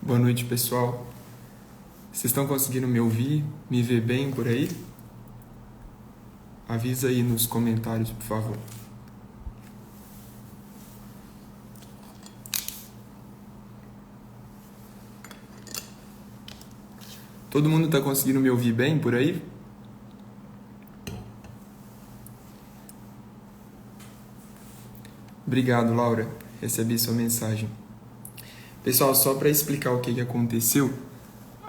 Boa noite, pessoal. Vocês estão conseguindo me ouvir, me ver bem por aí? Avisa aí nos comentários, por favor. Todo mundo está conseguindo me ouvir bem por aí? Obrigado, Laura. Recebi sua mensagem. Pessoal, só para explicar o que aconteceu,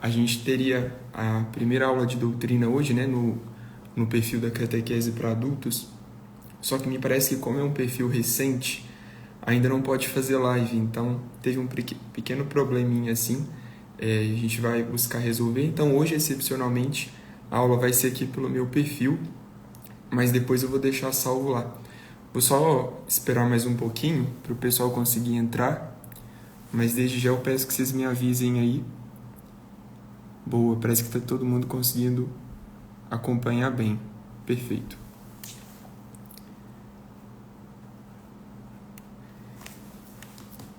a gente teria a primeira aula de doutrina hoje, né, no perfil da catequese para adultos, só que me parece que como é um perfil recente, ainda não pode fazer live, então teve um pequeno probleminha assim, a gente vai buscar resolver. Então hoje, excepcionalmente, a aula vai ser aqui pelo meu perfil, mas depois eu vou deixar salvo lá. Vou só esperar mais um pouquinho para o pessoal conseguir entrar, mas desde já eu peço que vocês me avisem aí. Boa, parece que está todo mundo conseguindo acompanhar bem. Perfeito.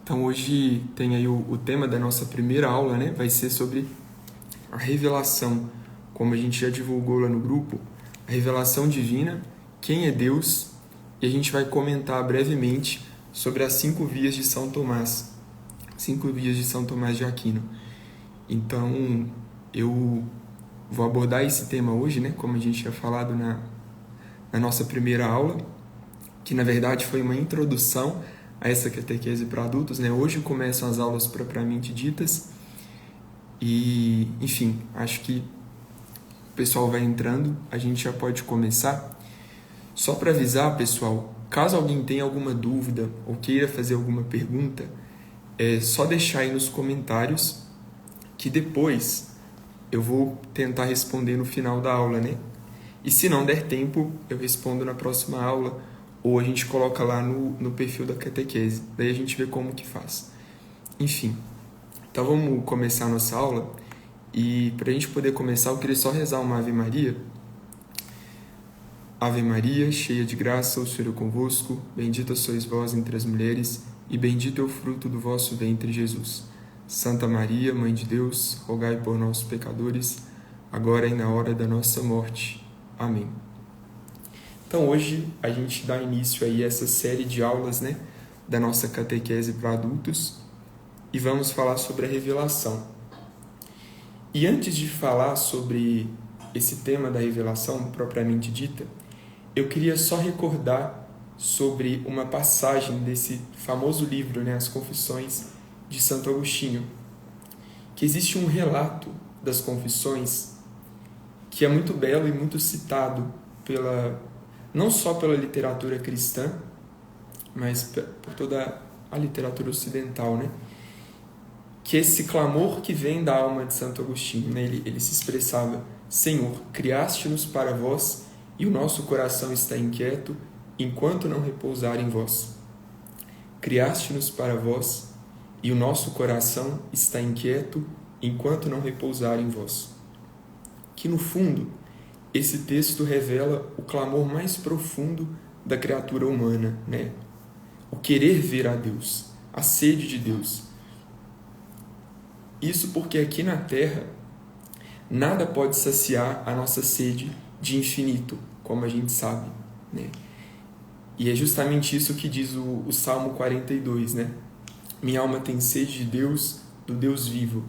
Então hoje tem aí o tema da nossa primeira aula, né? Vai ser sobre a revelação, como a gente já divulgou lá no grupo, a revelação divina, quem é Deus, e a gente vai comentar brevemente sobre as 5 vias de São Tomás, 5 vias de São Tomás de Aquino. Então, eu vou abordar esse tema hoje, né? Como a gente tinha falado na nossa primeira aula, que na verdade foi uma introdução a essa catequese para adultos, né? Hoje começam as aulas propriamente ditas e, enfim, acho que o pessoal vai entrando, a gente já pode começar. Só para avisar, pessoal, caso alguém tenha alguma dúvida ou queira fazer alguma pergunta, é só deixar aí nos comentários que depois eu vou tentar responder no final da aula, né? E se não der tempo, eu respondo na próxima aula ou a gente coloca lá no perfil da catequese. Daí a gente vê como que faz. Enfim, então vamos começar a nossa aula. E para a gente poder começar, eu queria só rezar uma Ave Maria. Ave Maria, cheia de graça, o Senhor é convosco. Bendita sois vós entre as mulheres e bendito é o fruto do vosso ventre, Jesus. Santa Maria, Mãe de Deus, rogai por nós, pecadores, agora e na hora da nossa morte. Amém. Então hoje a gente dá início aí a essa série de aulas, né, da nossa catequese para adultos e vamos falar sobre a revelação. E antes de falar sobre esse tema da revelação propriamente dita, eu queria só recordar sobre uma passagem desse famoso livro, né, As Confissões de Santo Agostinho, que existe um relato das Confissões que é muito belo e muito citado não só pela literatura cristã, mas por toda a literatura ocidental, né? Que esse clamor que vem da alma de Santo Agostinho, né? Ele se expressava: Senhor, criaste-nos para vós e o nosso coração está inquieto enquanto não repousar em vós. Criaste-nos para vós e o nosso coração está inquieto enquanto não repousar em vós. Que no fundo, esse texto revela o clamor mais profundo da criatura humana, né? O querer ver a Deus, a sede de Deus. Isso porque aqui na Terra, nada pode saciar a nossa sede de infinito, como a gente sabe, né? E é justamente isso que diz o Salmo 42, né? Minha alma tem sede de Deus, do Deus vivo.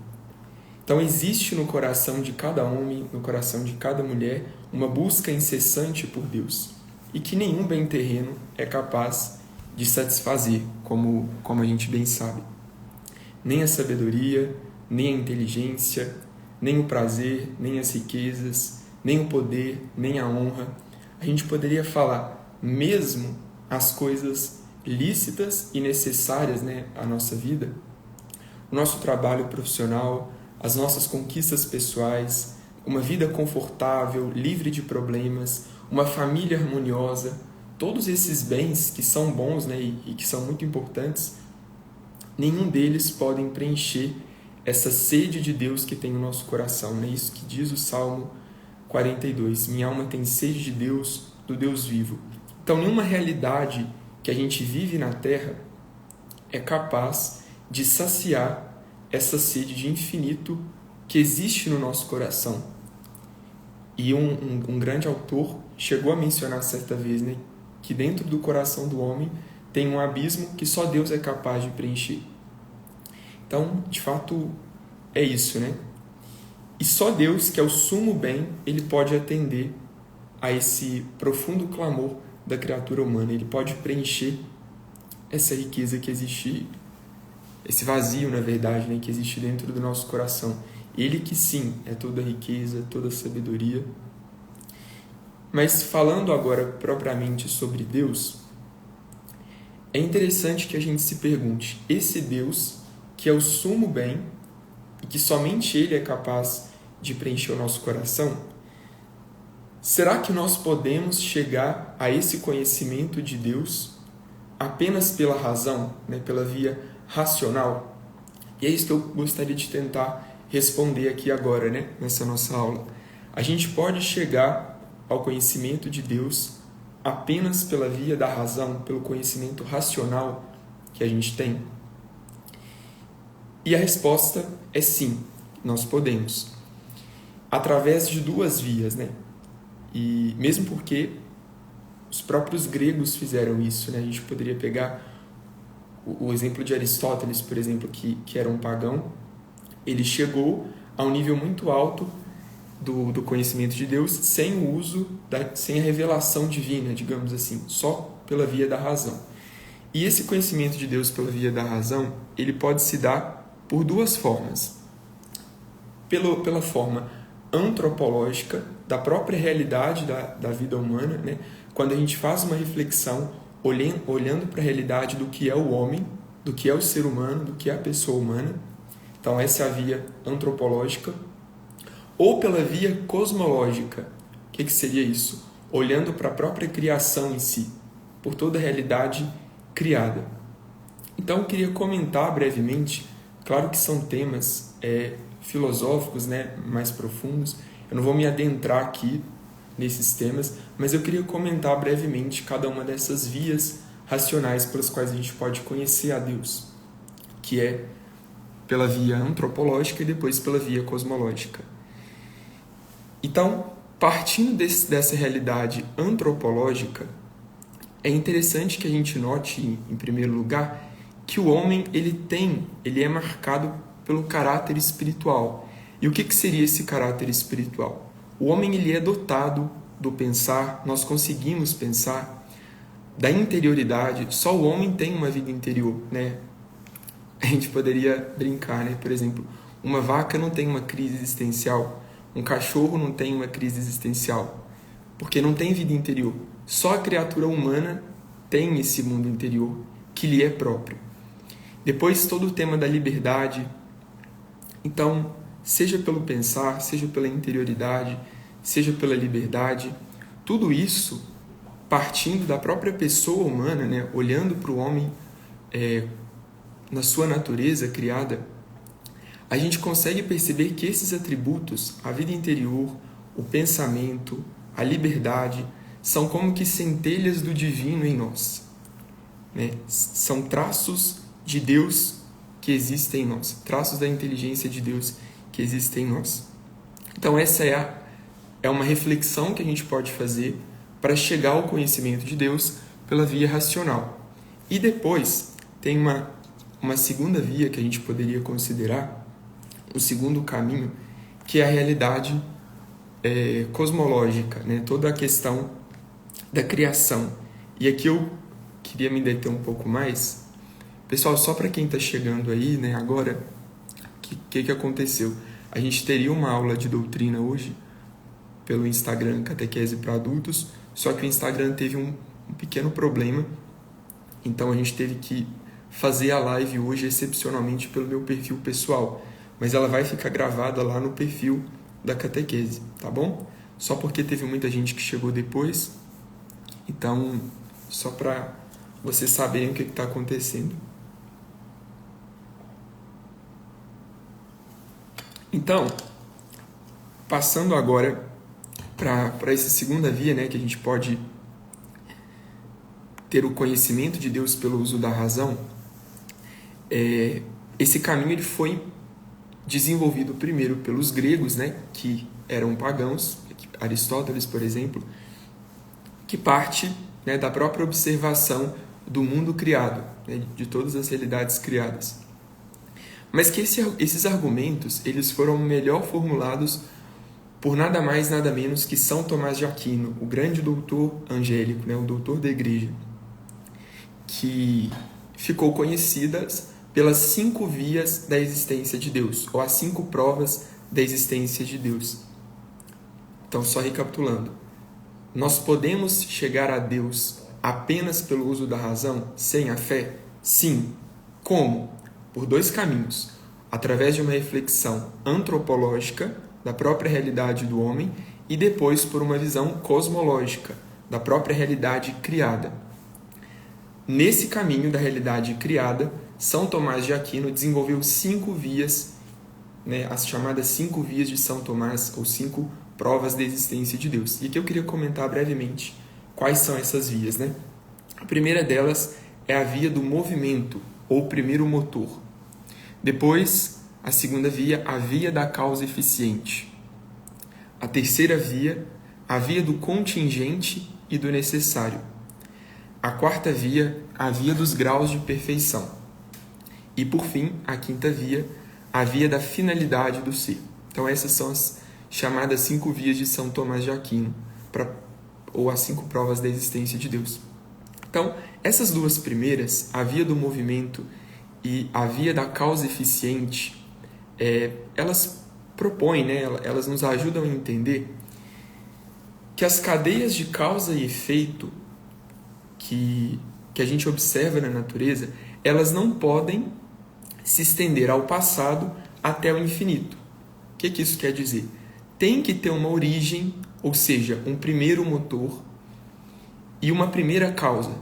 Então existe no coração de cada homem, no coração de cada mulher, uma busca incessante por Deus e que nenhum bem terreno é capaz de satisfazer, como a gente bem sabe. Nem a sabedoria, nem a inteligência, nem o prazer, nem as riquezas, nem o poder, nem a honra. A gente poderia falar mesmo as coisas lícitas e necessárias, né, à nossa vida, o nosso trabalho profissional, as nossas conquistas pessoais, uma vida confortável, livre de problemas, uma família harmoniosa, todos esses bens que são bons, né, e que são muito importantes, nenhum deles podem preencher essa sede de Deus que tem no nosso coração. É isso que diz o Salmo 42. Minha alma tem sede de Deus, do Deus vivo. Então, nenhuma realidade que a gente vive na Terra é capaz de saciar essa sede de infinito que existe no nosso coração. E um grande autor chegou a mencionar certa vez, né, que dentro do coração do homem tem um abismo que só Deus é capaz de preencher. Então, de fato, é isso, né? E só Deus, que é o sumo bem, ele pode atender a esse profundo clamor da criatura humana. Ele pode preencher essa riqueza que existe, esse vazio, na verdade, né, que existe dentro do nosso coração. Ele que sim é toda riqueza, toda sabedoria. Mas falando agora propriamente sobre Deus, é interessante que a gente se pergunte, esse Deus, que é o sumo bem, e que somente Ele é capaz de preencher o nosso coração, será que nós podemos chegar a esse conhecimento de Deus apenas pela razão, né, pela via racional? E é isso que eu gostaria de tentar responder aqui agora, né, nessa nossa aula. A gente pode chegar ao conhecimento de Deus apenas pela via da razão, pelo conhecimento racional que a gente tem? E a resposta é sim, nós podemos. Através de duas vias, né? E mesmo porque os próprios gregos fizeram isso, né? A gente poderia pegar o exemplo de Aristóteles, por exemplo, que era um pagão. Ele chegou a um nível muito alto do conhecimento de Deus sem o uso, sem a revelação divina, digamos assim, só pela via da razão. E esse conhecimento de Deus pela via da razão, ele pode se dar por duas formas. Pela forma antropológica, da própria realidade da vida humana, né? Quando a gente faz uma reflexão olhando para a realidade do que é o homem, do que é o ser humano, do que é a pessoa humana. Então essa é a via antropológica. Ou pela via cosmológica. O que seria isso? Olhando para a própria criação em si, por toda a realidade criada. Então eu queria comentar brevemente, claro que são temas filosóficos, né, mais profundos, eu não vou me adentrar aqui nesses temas, mas eu queria comentar brevemente cada uma dessas vias racionais pelas quais a gente pode conhecer a Deus, que é pela via antropológica e depois pela via cosmológica. Então, partindo dessa realidade antropológica, é interessante que a gente note, em primeiro lugar, que o homem ele é marcado pelo caráter espiritual. E o que seria esse caráter espiritual? O homem ele é dotado do pensar, nós conseguimos pensar, da interioridade. Só o homem tem uma vida interior, né? A gente poderia brincar, né? Por exemplo, uma vaca não tem uma crise existencial, um cachorro não tem uma crise existencial, porque não tem vida interior. Só a criatura humana tem esse mundo interior que lhe é próprio. Depois, todo o tema da liberdade. Então, seja pelo pensar, seja pela interioridade, seja pela liberdade, tudo isso partindo da própria pessoa humana, né? Olhando para o homem na sua natureza criada, a gente consegue perceber que esses atributos, a vida interior, o pensamento, a liberdade, são como que centelhas do divino em nós, né? São traços de Deus que existem em nós, traços da inteligência de Deus que existem em nós. Então essa é uma reflexão que a gente pode fazer para chegar ao conhecimento de Deus pela via racional. E depois tem uma segunda via que a gente poderia considerar, o segundo caminho, que é a realidade cosmológica, né? Toda a questão da criação. E aqui eu queria me deter um pouco mais. Pessoal, só para quem está chegando aí, né, agora, o que aconteceu? A gente teria uma aula de doutrina hoje pelo Instagram Catequese para Adultos, só que o Instagram teve um pequeno problema, então a gente teve que fazer a live hoje excepcionalmente pelo meu perfil pessoal, mas ela vai ficar gravada lá no perfil da Catequese, tá bom? Só porque teve muita gente que chegou depois, então só para vocês saberem o que está acontecendo. Então, passando agora para essa segunda via, né, que a gente pode ter o conhecimento de Deus pelo uso da razão, esse caminho ele foi desenvolvido primeiro pelos gregos, né, que eram pagãos, Aristóteles, por exemplo, que parte, né, da própria observação do mundo criado, né, de todas as realidades criadas. Mas que esses argumentos eles foram melhor formulados por nada mais, nada menos que São Tomás de Aquino, o grande doutor angélico, né, o doutor da igreja, que ficou conhecida pelas 5 vias da existência de Deus, ou as 5 provas da existência de Deus. Então, só recapitulando, nós podemos chegar a Deus apenas pelo uso da razão, sem a fé? Sim. Como? Por 2 caminhos. Através de uma reflexão antropológica da própria realidade do homem e depois por uma visão cosmológica da própria realidade criada. Nesse caminho da realidade criada, São Tomás de Aquino desenvolveu 5 vias, né, as chamadas 5 vias de São Tomás, ou 5 provas da existência de Deus. E aqui eu queria comentar brevemente quais são essas vias, né? A primeira delas é a via do movimento, ou primeiro motor. Depois, a segunda via, a via da causa eficiente. A terceira via, a via do contingente e do necessário. A quarta via, a via dos graus de perfeição. E, por fim, a quinta via, a via da finalidade do ser. Então, essas são as chamadas 5 vias de São Tomás de Aquino, ou as 5 provas da existência de Deus. Então, essas 2 primeiras, a via do movimento e a via da causa eficiente, elas propõem, né, elas nos ajudam a entender que as cadeias de causa e efeito que a gente observa na natureza, elas não podem se estender ao passado até o infinito. O que isso quer dizer? Tem que ter uma origem, ou seja, um primeiro motor e uma primeira causa.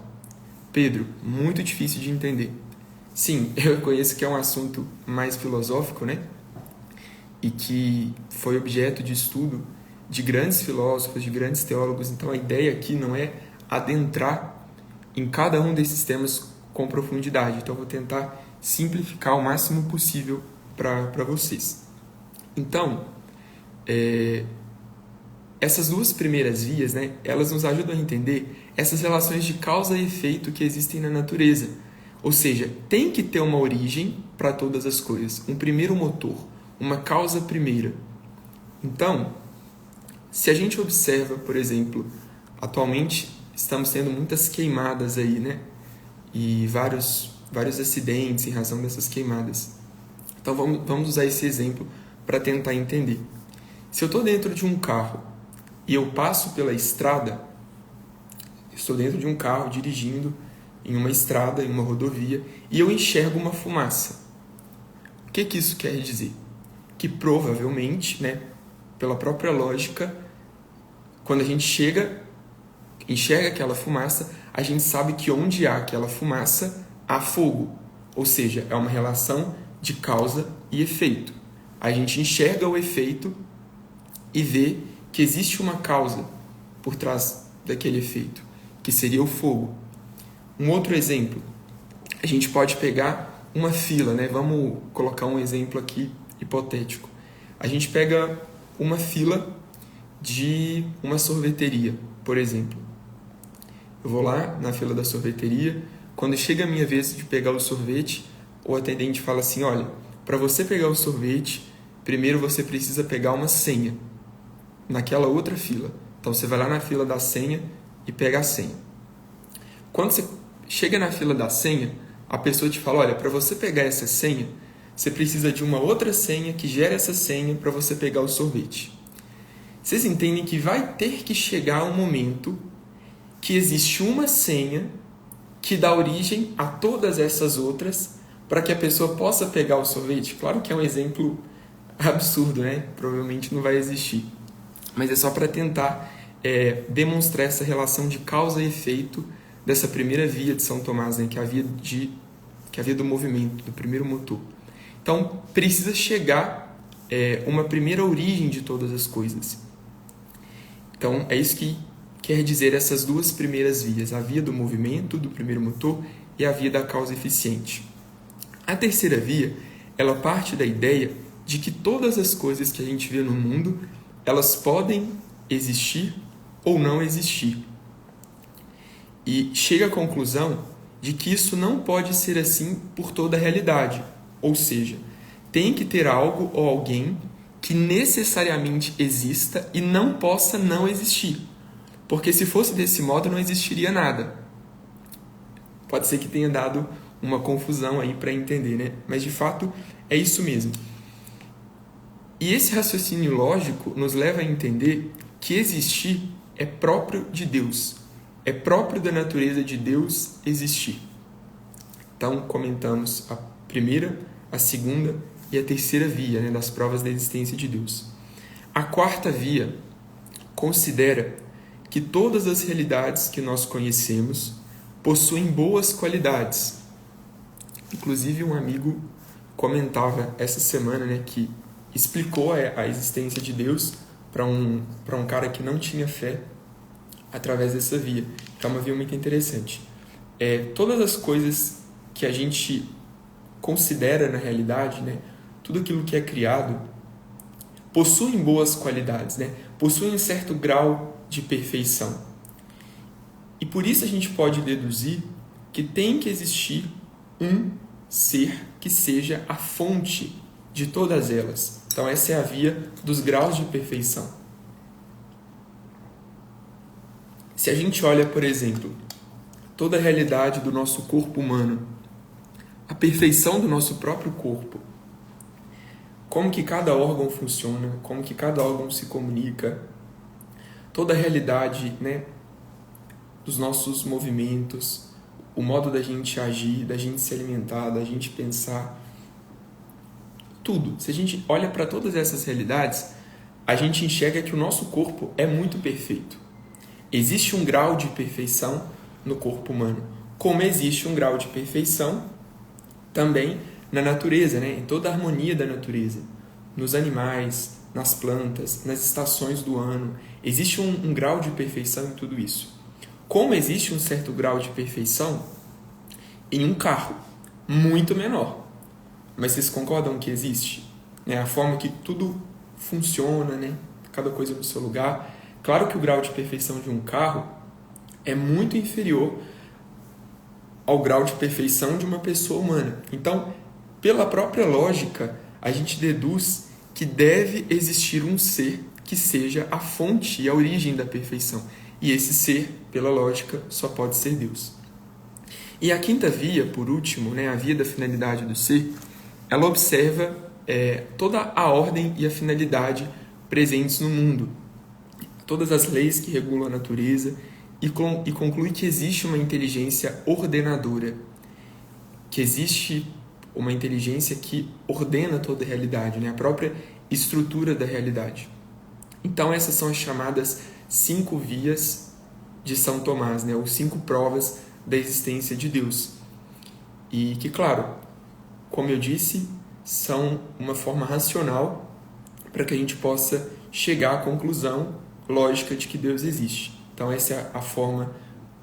Pedro, muito difícil de entender. Sim, eu reconheço que é um assunto mais filosófico, né? E que foi objeto de estudo de grandes filósofos, de grandes teólogos. Então a ideia aqui não é adentrar em cada um desses temas com profundidade. Então eu vou tentar simplificar o máximo possível para vocês. Então, essas 2 primeiras vias, né, elas nos ajudam a entender essas relações de causa e efeito que existem na natureza. Ou seja, tem que ter uma origem para todas as coisas, um primeiro motor, uma causa primeira. Então, se a gente observa, por exemplo, atualmente estamos tendo muitas queimadas aí, né? E vários acidentes em razão dessas queimadas. Então vamos usar esse exemplo para tentar entender. Se eu estou dentro de um carro e eu passo pela estrada, estou dentro de um carro dirigindo em uma estrada, em uma rodovia, e eu enxergo uma fumaça. O que isso quer dizer? Que provavelmente, né, pela própria lógica, quando a gente enxerga aquela fumaça, a gente sabe que onde há aquela fumaça, há fogo. Ou seja, é uma relação de causa e efeito. A gente enxerga o efeito e vê que existe uma causa por trás daquele efeito, que seria o fogo. Um outro exemplo, a gente pode pegar uma fila, né? Vamos colocar um exemplo aqui hipotético. A gente pega uma fila de uma sorveteria, por exemplo. Eu vou lá na fila da sorveteria, quando chega a minha vez de pegar o sorvete, o atendente fala assim, olha, para você pegar o sorvete, primeiro você precisa pegar uma senha naquela outra fila. Então você vai lá na fila da senha e pega a senha. Quando você chega na fila da senha, a pessoa te fala, olha, para você pegar essa senha, você precisa de uma outra senha que gera essa senha para você pegar o sorvete. Vocês entendem que vai ter que chegar um momento que existe uma senha que dá origem a todas essas outras para que a pessoa possa pegar o sorvete? Claro que é um exemplo absurdo, né? Provavelmente não vai existir. Mas é só para tentar demonstrar essa relação de causa e efeito dessa primeira via de São Tomás, né? que é a via do movimento, do primeiro motor. Então, precisa chegar uma primeira origem de todas as coisas. Então, é isso que quer dizer essas 2 primeiras vias, a via do movimento, do primeiro motor, e a via da causa eficiente. A terceira via, ela parte da ideia de que todas as coisas que a gente vê no mundo, elas podem existir ou não existir. E chega à conclusão de que isso não pode ser assim por toda a realidade. Ou seja, tem que ter algo ou alguém que necessariamente exista e não possa não existir. Porque se fosse desse modo, não existiria nada. Pode ser que tenha dado uma confusão aí para entender, né? Mas de fato é isso mesmo. E esse raciocínio lógico nos leva a entender que existir é próprio de Deus. É próprio da natureza de Deus existir. Então, comentamos a primeira, a segunda e a terceira via, né, das provas da existência de Deus. A quarta via considera que todas as realidades que nós conhecemos possuem boas qualidades. Inclusive, um amigo comentava essa semana, né, que explicou a existência de Deus para um cara que não tinha fé através dessa via. É uma via muito interessante. Todas as coisas que a gente considera na realidade, né, tudo aquilo que é criado, possuem boas qualidades, né, possuem um certo grau de perfeição. E por isso a gente pode deduzir que tem que existir um ser que seja a fonte de todas elas. Então essa é a via dos graus de perfeição. Se a gente olha, por exemplo, toda a realidade do nosso corpo humano, a perfeição do nosso próprio corpo, como que cada órgão funciona, como que cada órgão se comunica, toda a realidade, né, dos nossos movimentos, o modo da gente agir, da gente se alimentar, da gente pensar, tudo. Se a gente olha para todas essas realidades, a gente enxerga que o nosso corpo é muito perfeito. Existe um grau de perfeição no corpo humano, como existe um grau de perfeição também na natureza, né? Em toda a harmonia da natureza, nos animais, nas plantas, nas estações do ano. Existe um grau de perfeição em tudo isso. Como existe um certo grau de perfeição em um carro, muito menor. Mas vocês concordam que existe? Né? A forma que tudo funciona, né? Cada coisa no seu lugar. Claro que o grau de perfeição de um carro é muito inferior ao grau de perfeição de uma pessoa humana. Então, pela própria lógica, a gente deduz que deve existir um ser que seja a fonte e a origem da perfeição. E esse ser, pela lógica, só pode ser Deus. E a quinta via, por último, né, a via da finalidade do ser, ela observa toda a ordem e a finalidade presentes no mundo, todas as leis que regulam a natureza, e conclui que existe uma inteligência ordenadora, que existe uma inteligência que ordena toda a realidade, né? A própria estrutura da realidade. Então essas são as chamadas 5 vias de São Tomás, né? Ou 5 provas da existência de Deus. E que, claro, como eu disse, são uma forma racional para que a gente possa chegar à conclusão lógica de que Deus existe. Então essa é a forma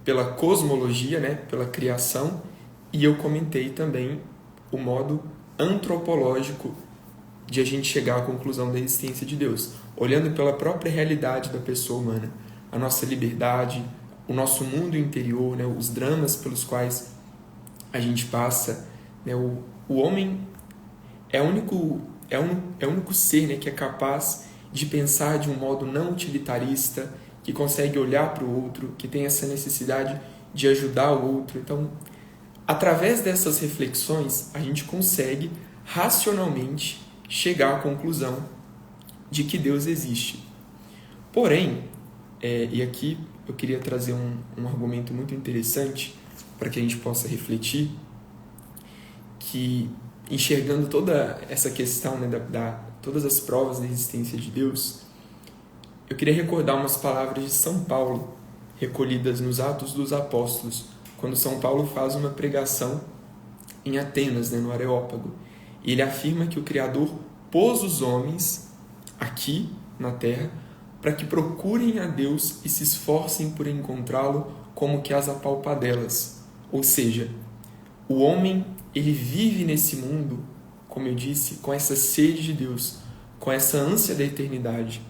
pela cosmologia, né, pela criação, e eu comentei também o modo antropológico de a gente chegar à conclusão da existência de Deus, olhando pela própria realidade da pessoa humana, a nossa liberdade, o nosso mundo interior, né, os dramas pelos quais a gente passa, né, o homem é o único ser, né, que é capaz de pensar de um modo não utilitarista, que consegue olhar para o outro, que tem essa necessidade de ajudar o outro. Então, através dessas reflexões, a gente consegue racionalmente chegar à conclusão de que Deus existe. Porém, e aqui eu queria trazer um argumento muito interessante para que a gente possa refletir, que enxergando toda essa questão, né, todas as provas da existência de Deus, eu queria recordar umas palavras de São Paulo, recolhidas nos Atos dos Apóstolos, quando São Paulo faz uma pregação em Atenas, né, no Areópago. E ele afirma que o Criador pôs os homens aqui na Terra para que procurem a Deus e se esforcem por encontrá-lo como que as apalpadelas. Ou seja, o homem ele vive nesse mundo como eu disse, com essa sede de Deus, com essa ânsia da eternidade.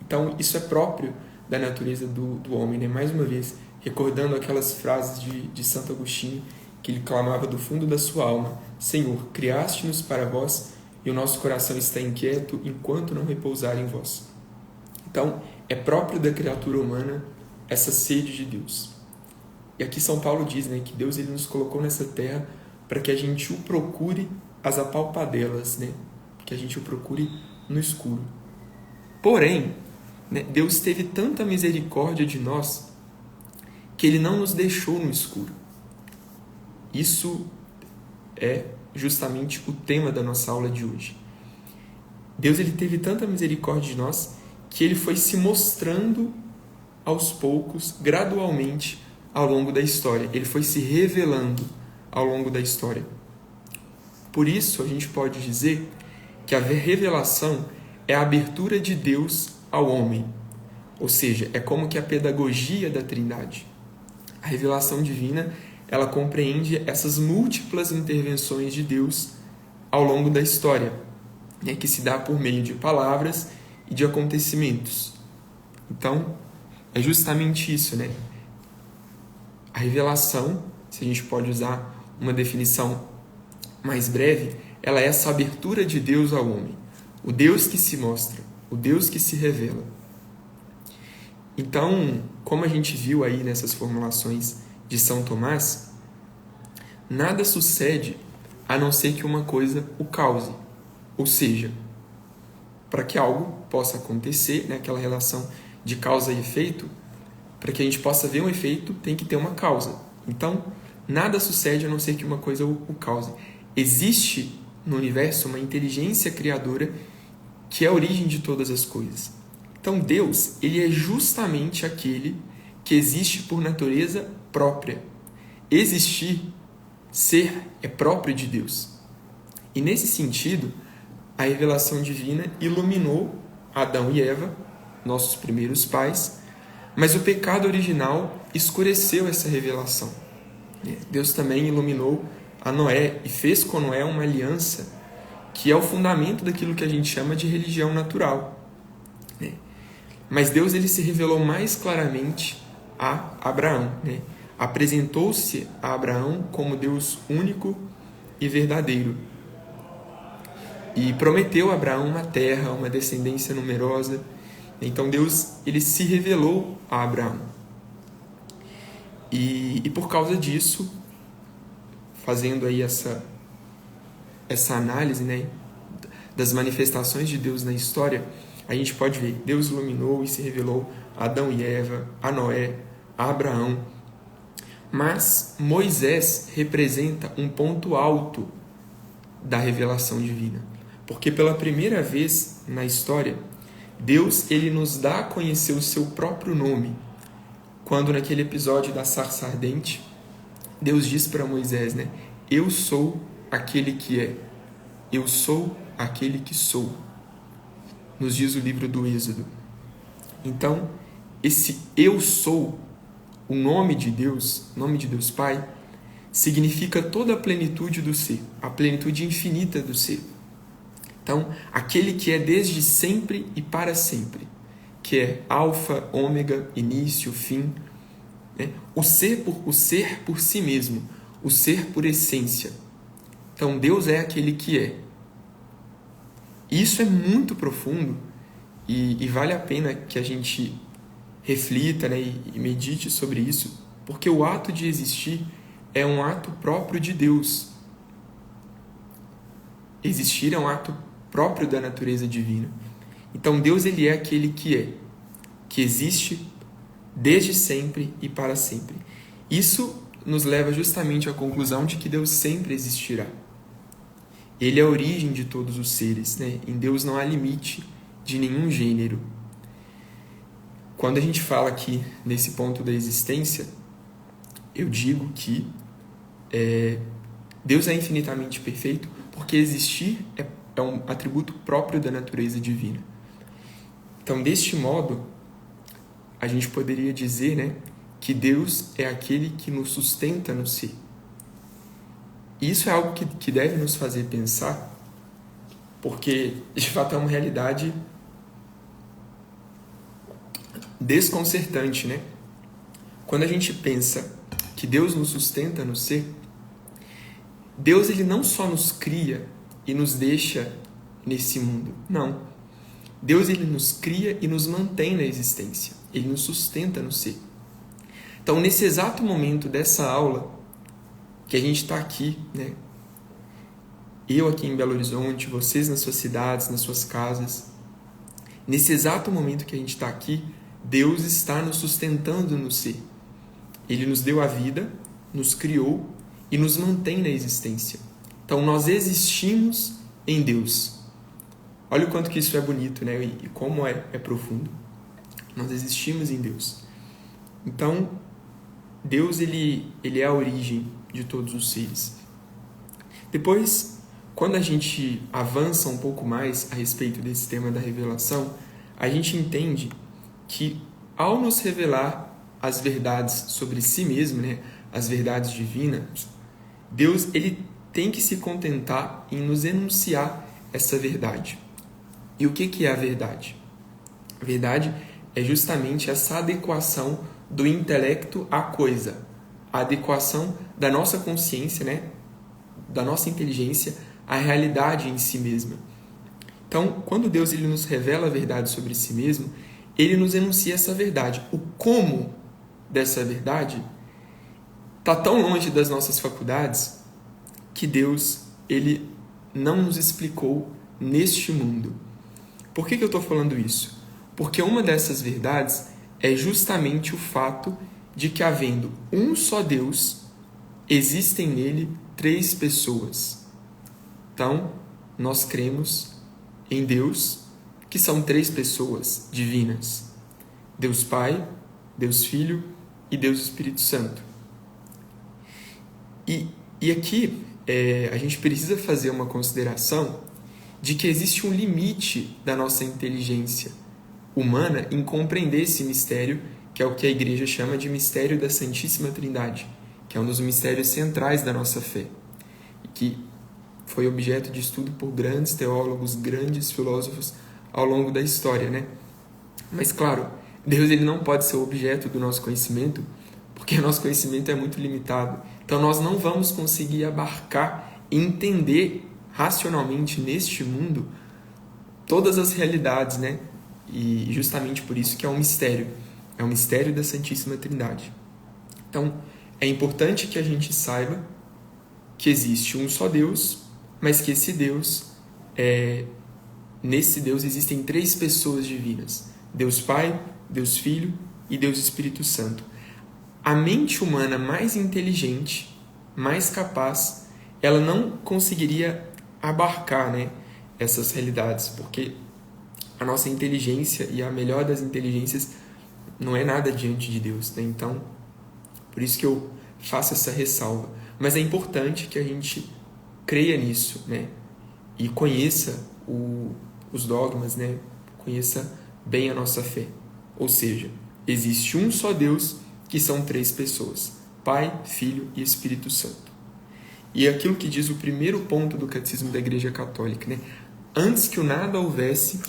Então, isso é próprio da natureza do homem, né? Mais uma vez, recordando aquelas frases de Santo Agostinho, que ele clamava do fundo da sua alma: Senhor, criaste-nos para vós, e o nosso coração está inquieto enquanto não repousar em vós. Então, é próprio da criatura humana essa sede de Deus. E aqui São Paulo diz, né, que Deus ele nos colocou nessa terra para que a gente o procure às apalpadelas, né? Que a gente o procure no escuro. Porém, né, Deus teve tanta misericórdia de nós que Ele não nos deixou no escuro. Isso é justamente o tema da nossa aula de hoje. Deus ele teve tanta misericórdia de nós que Ele foi se mostrando aos poucos, gradualmente, ao longo da história. Ele foi se revelando ao longo da história. Por isso, a gente pode dizer que a revelação é a abertura de Deus ao homem. Ou seja, é como que a pedagogia da Trindade. A revelação divina, ela compreende essas múltiplas intervenções de Deus ao longo da história, né, que se dá por meio de palavras e de acontecimentos. Então, é justamente isso, né? A revelação, se a gente pode usar uma definição mais breve, ela é essa abertura de Deus ao homem. O Deus que se mostra, o Deus que se revela. Então, como a gente viu aí nessas formulações de São Tomás, nada sucede a não ser que uma coisa o cause. Ou seja, para que algo possa acontecer, né, aquela relação de causa e efeito, para que a gente possa ver um efeito, tem que ter uma causa. Então, nada sucede a não ser que uma coisa o cause. Existe no universo uma inteligência criadora que é a origem de todas as coisas. Então, Deus, ele é justamente aquele que existe por natureza própria. Existir, ser, é próprio de Deus. E nesse sentido, a revelação divina iluminou Adão e Eva, nossos primeiros pais, mas o pecado original escureceu essa revelação. Deus também iluminou a Noé e fez com Noé uma aliança que é o fundamento daquilo que a gente chama de religião natural. Mas Deus ele se revelou mais claramente a Abraão. Apresentou-se a Abraão como Deus único e verdadeiro. E prometeu a Abraão uma terra, uma descendência numerosa. Então Deus ele se revelou a Abraão. E por causa disso, fazendo aí essa análise, né, das manifestações de Deus na história, a gente pode ver, Deus iluminou e se revelou a Adão e Eva, a Noé, a Abraão. Mas Moisés representa um ponto alto da revelação divina. Porque pela primeira vez na história, Deus ele nos dá a conhecer o seu próprio nome. Quando naquele episódio da sarça ardente, Deus diz para Moisés, né? Eu sou aquele que é. Eu sou aquele que sou. Nos diz o livro do Êxodo. Então, esse eu sou, o nome de Deus Pai, significa toda a plenitude do ser, a plenitude infinita do ser. Então, aquele que é desde sempre e para sempre, que é alfa, ômega, início, fim, né? O ser por si mesmo, o ser por essência. Então, Deus é aquele que é. Isso é muito profundo e vale a pena que a gente reflita, né, e medite sobre isso, porque o ato de existir é um ato próprio de Deus. Existir é um ato próprio da natureza divina. Então Deus ele é aquele que existe desde sempre e para sempre. Isso nos leva justamente à conclusão de que Deus sempre existirá. Ele é a origem de todos os seres, né? Em Deus não há limite de nenhum gênero. Quando a gente fala aqui nesse ponto da existência, eu digo que Deus é infinitamente perfeito porque existir é um atributo próprio da natureza divina. Então, deste modo, a gente poderia dizer, né, que Deus é aquele que nos sustenta no ser. E isso é algo que deve nos fazer pensar, porque de fato é uma realidade desconcertante, né? Quando a gente pensa que Deus nos sustenta no ser, Deus ele não só nos cria e nos deixa nesse mundo, não. Deus ele nos cria e nos mantém na existência, ele nos sustenta no ser. Então, nesse exato momento dessa aula, que a gente está aqui, né? Eu aqui em Belo Horizonte, vocês nas suas cidades, nas suas casas, nesse exato momento que a gente está aqui, Deus está nos sustentando no ser. Ele nos deu a vida, nos criou e nos mantém na existência. Então, nós existimos em Deus. Olha o quanto que isso é bonito, né? E como é profundo. Nós existimos em Deus. Então, Deus ele é a origem de todos os seres. Depois, quando a gente avança um pouco mais a respeito desse tema da revelação, a gente entende que ao nos revelar as verdades sobre si mesmo, né, as verdades divinas, Deus ele tem que se contentar em nos enunciar essa verdade. E o que é a verdade? A verdade é justamente essa adequação do intelecto à coisa, a adequação da nossa consciência, né, da nossa inteligência à realidade em si mesma. Então, quando Deus ele nos revela a verdade sobre si mesmo, ele nos enuncia essa verdade. O como dessa verdade está tão longe das nossas faculdades que Deus ele não nos explicou neste mundo. Por que eu estou falando isso? Porque uma dessas verdades é justamente o fato de que, havendo um só Deus, existem nele 3 pessoas. Então, nós cremos em Deus, que são 3 pessoas divinas. Deus Pai, Deus Filho e Deus Espírito Santo. E aqui a gente precisa fazer uma consideração de que existe um limite da nossa inteligência humana em compreender esse mistério, que é o que a Igreja chama de mistério da Santíssima Trindade, que é um dos mistérios centrais da nossa fé, e que foi objeto de estudo por grandes teólogos, grandes filósofos ao longo da história, né? Mas, claro, Deus ele não pode ser o objeto do nosso conhecimento, porque o nosso conhecimento é muito limitado. Então, nós não vamos conseguir abarcar e entender racionalmente neste mundo todas as realidades, né? E justamente por isso que é um mistério da Santíssima Trindade. Então, é importante que a gente saiba que existe um só Deus, mas que esse Deus, nesse Deus existem 3 pessoas divinas: Deus Pai, Deus Filho e Deus Espírito Santo. A mente humana mais inteligente, mais capaz, ela não conseguiria abarcar, né, essas realidades, porque a nossa inteligência e a melhor das inteligências não é nada diante de Deus, né? Então, por isso que eu faço essa ressalva. Mas é importante que a gente creia nisso, né? E conheça os dogmas, né? Conheça bem a nossa fé. Ou seja, existe um só Deus, que são 3 pessoas: Pai, Filho e Espírito Santo. E é aquilo que diz o primeiro ponto do Catecismo da Igreja Católica, né? Antes que o nada houvesse,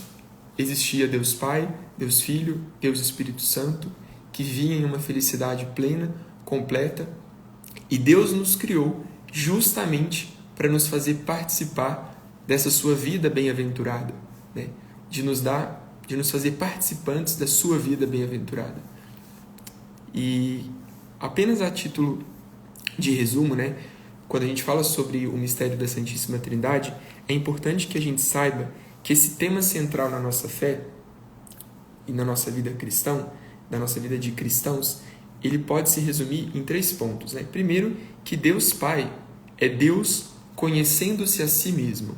existia Deus Pai, Deus Filho, Deus Espírito Santo, que vinha em uma felicidade plena, completa, e Deus nos criou justamente para nos fazer participar dessa sua vida bem-aventurada, né? De nos fazer participantes da sua vida bem-aventurada. E apenas a título de resumo, né? Quando a gente fala sobre o mistério da Santíssima Trindade, é importante que a gente saiba que esse tema central na nossa fé e na nossa vida cristã, na nossa vida de cristãos, ele pode se resumir em 3 pontos, né? Primeiro, que Deus Pai é Deus conhecendo-se a si mesmo.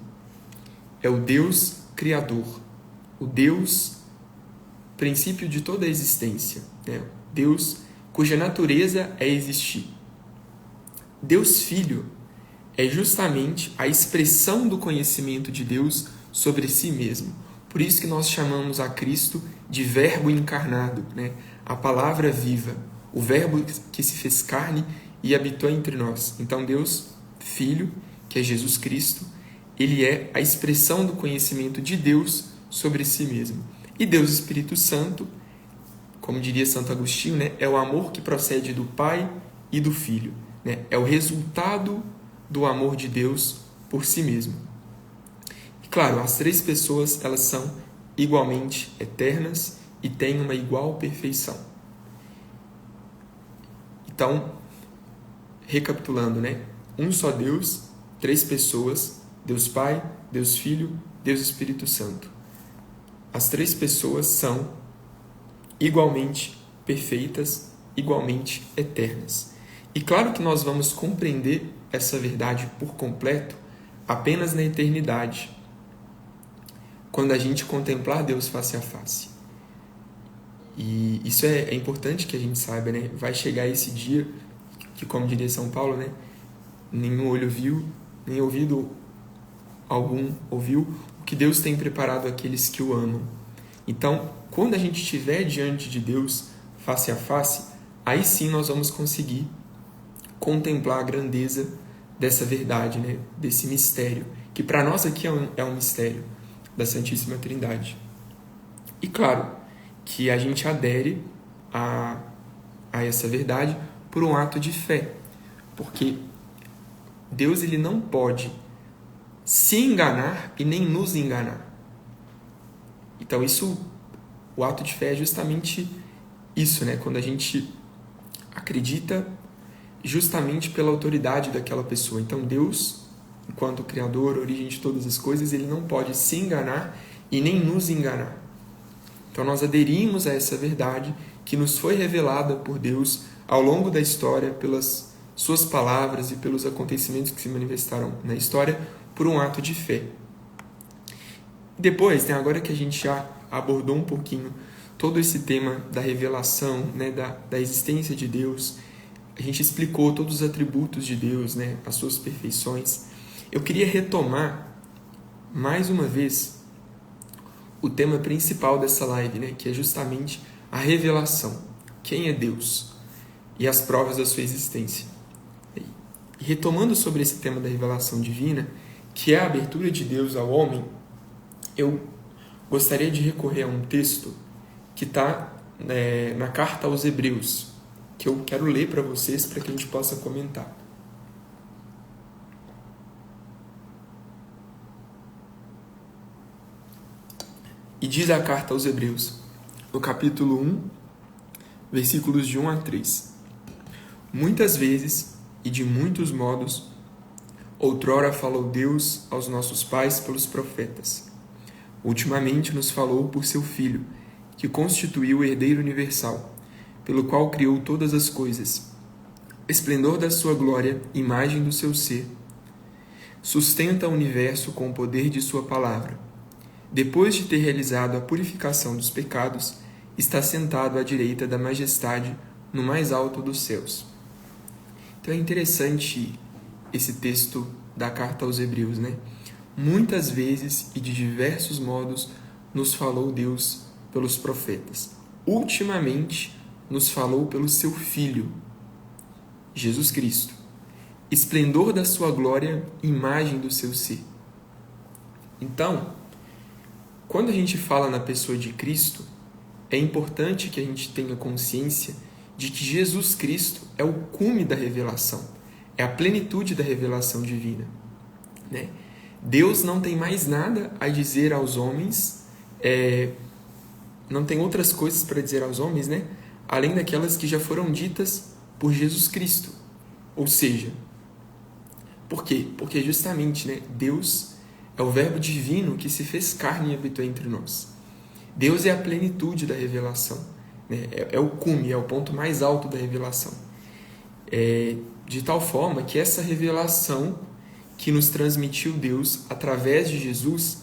É o Deus Criador, o Deus princípio de toda a existência, né? Deus cuja natureza é existir. Deus Filho é justamente a expressão do conhecimento de Deus sobre si mesmo. Por isso que nós chamamos a Cristo de Verbo encarnado, né? A palavra viva, o Verbo que se fez carne e habitou entre nós. Então Deus Filho, que é Jesus Cristo, ele é a expressão do conhecimento de Deus sobre si mesmo. E Deus Espírito Santo, como diria Santo Agostinho, né, é o amor que procede do Pai e do Filho. Né? É o resultado do amor de Deus por si mesmo. E claro, as três pessoas, elas são igualmente eternas e têm uma igual perfeição. Então, recapitulando, né? Um só Deus, três pessoas, Deus Pai, Deus Filho, Deus Espírito Santo. As três pessoas são igualmente perfeitas, igualmente eternas. E claro que nós vamos compreender essa verdade por completo apenas na eternidade, quando a gente contemplar Deus face a face. E isso é importante que a gente saiba, né? Vai chegar esse dia que, como diria São Paulo, né? Nenhum olho viu, nem ouvido algum ouviu o que Deus tem preparado àqueles que o amam. Então, quando a gente estiver diante de Deus, face a face, aí sim nós vamos conseguir contemplar a grandeza dessa verdade, né? Desse mistério, que para nós aqui é um mistério da Santíssima Trindade. E claro, que a gente adere a essa verdade por um ato de fé, porque Deus ele não pode se enganar e nem nos enganar. Então o ato de fé é justamente isso, né? Quando a gente acredita justamente pela autoridade daquela pessoa. Então Deus, enquanto Criador, origem de todas as coisas, ele não pode se enganar e nem nos enganar. Então nós aderimos a essa verdade que nos foi revelada por Deus ao longo da história, pelas suas palavras e pelos acontecimentos que se manifestaram na história, por um ato de fé. Depois, né, agora que a gente já abordou um pouquinho todo esse tema da revelação, né, da existência de Deus, a gente explicou todos os atributos de Deus, né, as suas perfeições. Eu queria retomar mais uma vez o tema principal dessa live, né, que é justamente a revelação. Quem é Deus? E as provas da sua existência. E retomando sobre esse tema da revelação divina, que é a abertura de Deus ao homem, eu gostaria de recorrer a um texto que está na carta aos Hebreus, que eu quero ler para vocês, para que a gente possa comentar. E diz a carta aos Hebreus, no capítulo 1, versículos de 1 a 3. Muitas vezes e de muitos modos, outrora falou Deus aos nossos pais pelos profetas. Ultimamente nos falou por seu Filho, que constituiu o herdeiro universal, pelo qual criou todas as coisas. Esplendor da sua glória, imagem do seu ser. Sustenta o universo com o poder de sua palavra. Depois de ter realizado a purificação dos pecados, está sentado à direita da majestade no mais alto dos céus. Então é interessante esse texto da carta aos Hebreus, né? Muitas vezes e de diversos modos nos falou Deus pelos profetas. Ultimamente nos falou pelo seu Filho, Jesus Cristo. Esplendor da sua glória, imagem do seu ser. Então, quando a gente fala na pessoa de Cristo, é importante que a gente tenha consciência de que Jesus Cristo é o cume da revelação, é a plenitude da revelação divina, né? Deus não tem mais nada a dizer aos homens, não tem outras coisas para dizer aos homens, né? Além daquelas que já foram ditas por Jesus Cristo. Ou seja, por quê? Porque justamente, né, Deus é o Verbo divino que se fez carne e habitou entre nós. Deus é a plenitude da revelação, né? É o cume, é o ponto mais alto da revelação. De tal forma que essa revelação que nos transmitiu Deus através de Jesus,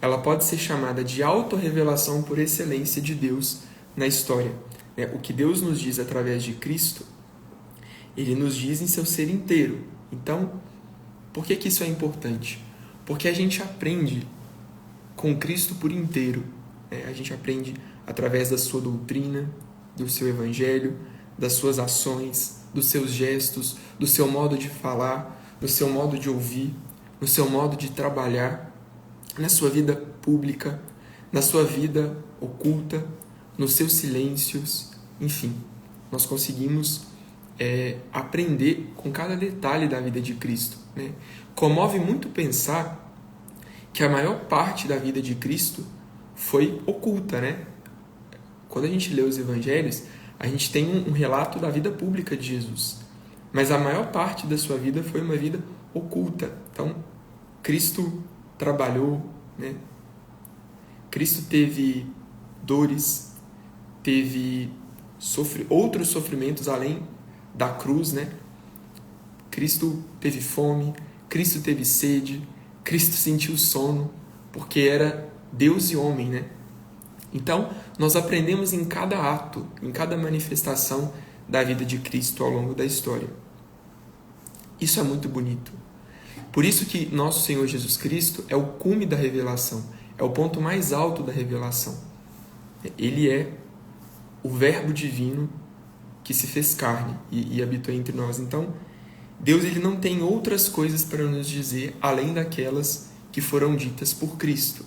ela pode ser chamada de autorrevelação por excelência de Deus na história. O que Deus nos diz através de Cristo, Ele nos diz em seu ser inteiro. Então, por que isso é importante? Porque a gente aprende com Cristo por inteiro. A gente aprende através da sua doutrina, do seu evangelho, das suas ações, dos seus gestos, do seu modo de falar, no seu modo de ouvir, no seu modo de trabalhar, na sua vida pública, na sua vida oculta, nos seus silêncios, enfim. Nós conseguimos aprender com cada detalhe da vida de Cristo, né? Comove muito pensar que a maior parte da vida de Cristo foi oculta, né? Quando a gente lê os evangelhos, a gente tem um relato da vida pública de Jesus, mas a maior parte da sua vida foi uma vida oculta. Então, Cristo trabalhou, né? Cristo teve dores, teve outros sofrimentos além da cruz, né? Cristo teve fome, Cristo teve sede, Cristo sentiu sono, porque era Deus e homem, né? Então, nós aprendemos em cada ato, em cada manifestação da vida de Cristo ao longo da história. Isso é muito bonito. Por isso que nosso Senhor Jesus Cristo é o cume da revelação, é o ponto mais alto da revelação. Ele é o Verbo divino que se fez carne e habitou entre nós. Então, Deus ele não tem outras coisas para nos dizer além daquelas que foram ditas por Cristo.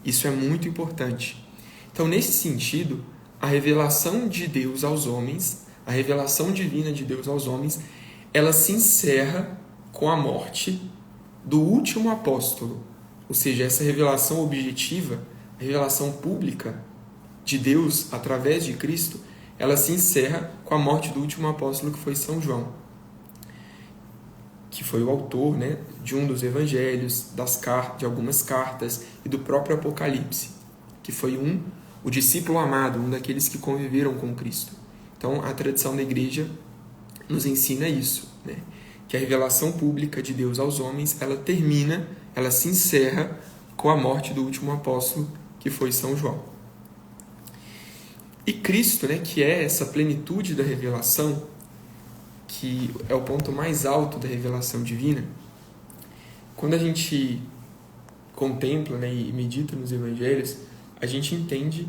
Isso é muito importante. Então, nesse sentido, a revelação de Deus aos homens, a revelação divina de Deus aos homens, ela se encerra com a morte do último apóstolo. Ou seja, essa revelação objetiva, a revelação pública de Deus através de Cristo, ela se encerra com a morte do último apóstolo, que foi São João, que foi o autor, né, de um dos evangelhos, de algumas cartas e do próprio Apocalipse, que foi o discípulo amado, um daqueles que conviveram com Cristo. Então, a tradição da igreja nos ensina isso, né, que a revelação pública de Deus aos homens, ela se encerra com a morte do último apóstolo, que foi São João. E Cristo, né, que é essa plenitude da revelação, que é o ponto mais alto da revelação divina, quando a gente contempla, né, e medita nos evangelhos, a gente entende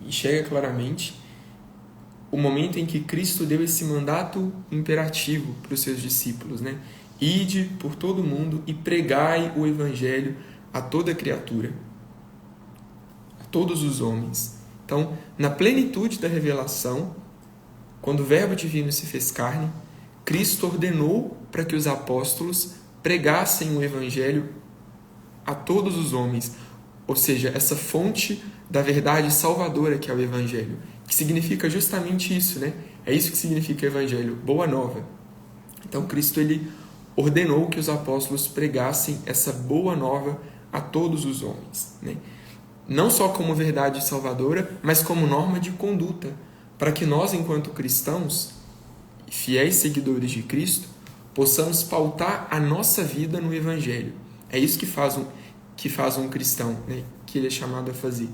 e enxerga claramente o momento em que Cristo deu esse mandato imperativo para os seus discípulos, né? Ide por todo o mundo e pregai o evangelho a toda criatura, a todos os homens. Então, na plenitude da revelação, quando o Verbo divino se fez carne, Cristo ordenou para que os apóstolos pregassem o evangelho a todos os homens, ou seja, essa fonte da verdade salvadora que é o evangelho, que significa justamente isso, né? É isso que significa evangelho, boa nova. Então, Cristo ele ordenou que os apóstolos pregassem essa boa nova a todos os homens, né? Não só como verdade salvadora, mas como norma de conduta, para que nós, enquanto cristãos, fiéis seguidores de Cristo, possamos pautar a nossa vida no evangelho. É isso que faz um cristão, né? Que ele é chamado a fazer,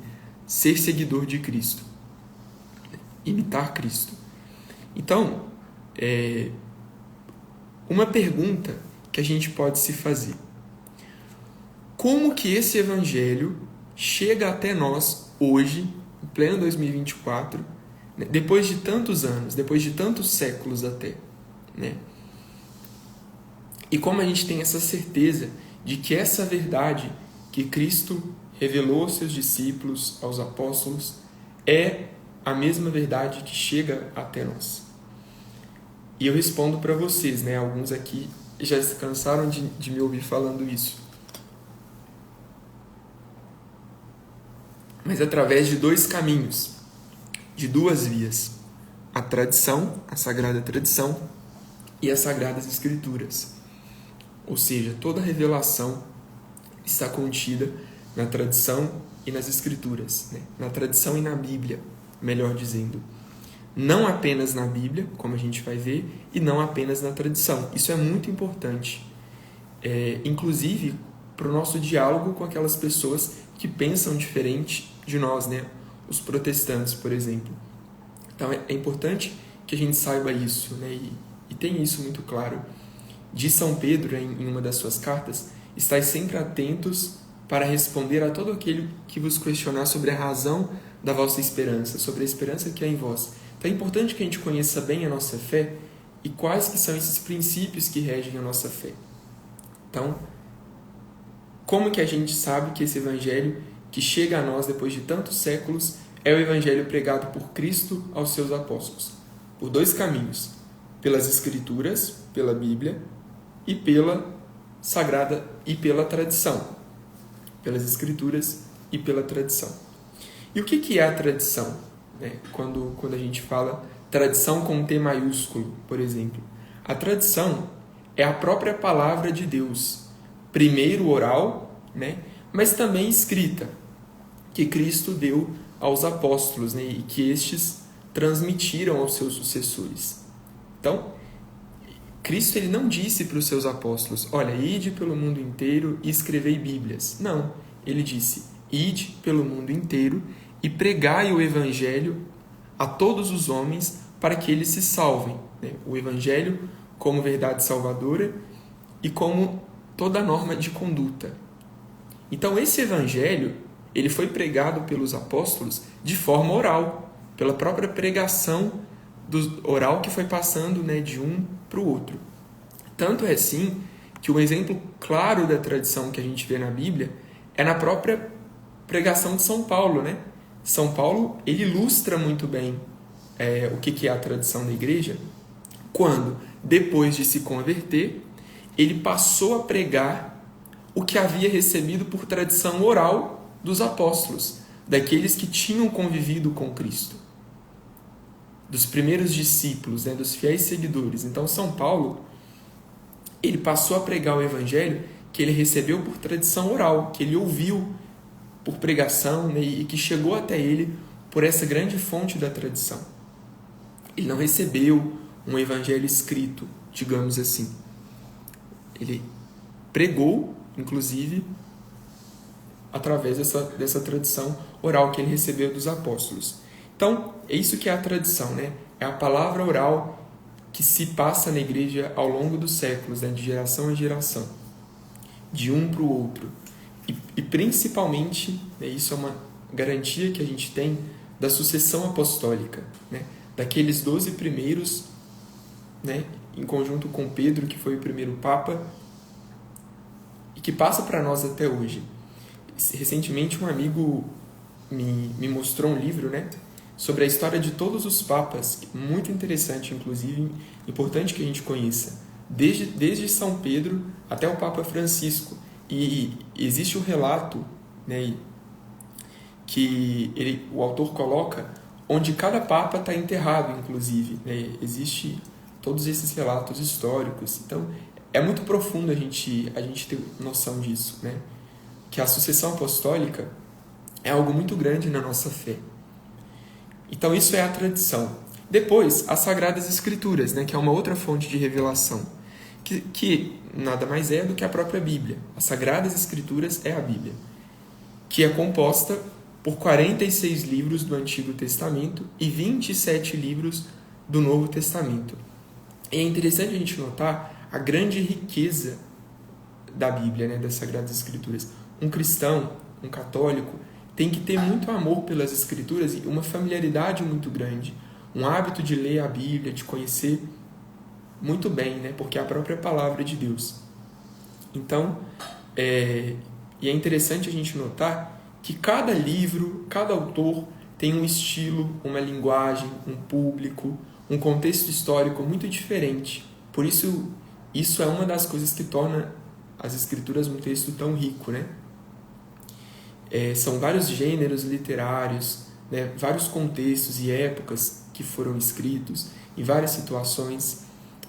ser seguidor de Cristo, imitar Cristo. Então, uma pergunta que a gente pode se fazer: como que esse evangelho chega até nós hoje, em pleno 2024, né, depois de tantos anos, depois de tantos séculos até, né? E como a gente tem essa certeza de que essa verdade que Cristo revelou aos seus discípulos, aos apóstolos, é a mesma verdade que chega até nós? E eu respondo para vocês, né? Alguns aqui já se cansaram de me ouvir falando isso. Mas através de dois caminhos, de duas vias: a tradição, a Sagrada Tradição, e as Sagradas Escrituras. Ou seja, toda a revelação está contida na tradição e nas Escrituras, né? Na tradição e na Bíblia, melhor dizendo. Não apenas na Bíblia, como a gente vai ver, e não apenas na tradição. Isso é muito importante, inclusive para o nosso diálogo com aquelas pessoas que pensam diferente de nós, né? Os protestantes, por exemplo. Então é importante que a gente saiba isso, né? E tenha isso muito claro. Diz São Pedro, em uma das suas cartas: estais sempre atentos para responder a todo aquele que vos questionar sobre a razão da vossa esperança, sobre a esperança que há em vós. Então é importante que a gente conheça bem a nossa fé, e quais que são esses princípios que regem a nossa fé. Então, como que a gente sabe que esse evangelho que chega a nós depois de tantos séculos é o evangelho pregado por Cristo aos seus apóstolos? Por dois caminhos: pelas Escrituras, pela Bíblia, e pela Sagrada e pela tradição. Pelas Escrituras e pela tradição. E o que é a tradição? Quando a gente fala tradição com T maiúsculo, por exemplo. A tradição é a própria palavra de Deus, primeiro oral, mas também escrita, que Cristo deu aos apóstolos, e que estes transmitiram aos seus sucessores. Então, Cristo ele não disse para os seus apóstolos: olha, ide pelo mundo inteiro e escrevei Bíblias. Não, ele disse: ide pelo mundo inteiro e pregai o Evangelho a todos os homens para que eles se salvem. O Evangelho como verdade salvadora e como toda norma de conduta. Então, esse Evangelho ele foi pregado pelos apóstolos de forma oral, pela própria pregação oral que foi passando de um para o outro. Tanto é assim que um exemplo claro da tradição que a gente vê na Bíblia é na própria pregação de São Paulo. São Paulo ele ilustra muito bem o que é a tradição da igreja, quando, depois de se converter, ele passou a pregar o que havia recebido por tradição oral dos apóstolos, daqueles que tinham convivido com Cristo, dos primeiros discípulos, dos fiéis seguidores. Então, São Paulo ele passou a pregar o evangelho que ele recebeu por tradição oral, que ele ouviu por pregação, e que chegou até ele por essa grande fonte da tradição. Ele não recebeu um evangelho escrito, digamos assim. Ele pregou, inclusive, através dessa tradição oral que ele recebeu dos apóstolos. Então, é isso que é a tradição, É a palavra oral que se passa na igreja ao longo dos séculos, de geração em geração, de um para o outro. E principalmente, isso é uma garantia que a gente tem da sucessão apostólica, daqueles 12 primeiros, em conjunto com Pedro, que foi o primeiro Papa, e que passa para nós até hoje. Recentemente, um amigo me mostrou um livro, sobre a história de todos os papas, muito interessante, inclusive, importante que a gente conheça, desde São Pedro até o Papa Francisco. E existe um relato, que o autor coloca onde cada papa está enterrado, inclusive. Existe todos esses relatos históricos. Então, é muito profundo a gente ter noção disso, que a sucessão apostólica é algo muito grande na nossa fé. Então, isso é a tradição. Depois, as Sagradas Escrituras, que é uma outra fonte de revelação, que nada mais é do que a própria Bíblia. As Sagradas Escrituras é a Bíblia, que é composta por 46 livros do Antigo Testamento e 27 livros do Novo Testamento. E é interessante a gente notar a grande riqueza da Bíblia, das Sagradas Escrituras. Um cristão, um católico, tem que ter muito amor pelas Escrituras e uma familiaridade muito grande, um hábito de ler a Bíblia, de conhecer muito bem, porque é a própria palavra de Deus. Então, e é interessante a gente notar que cada livro, cada autor tem um estilo, uma linguagem, um público, um contexto histórico muito diferente. Por isso, isso é uma das coisas que torna as Escrituras um texto tão rico, São vários gêneros literários, vários contextos e épocas que foram escritos, em várias situações.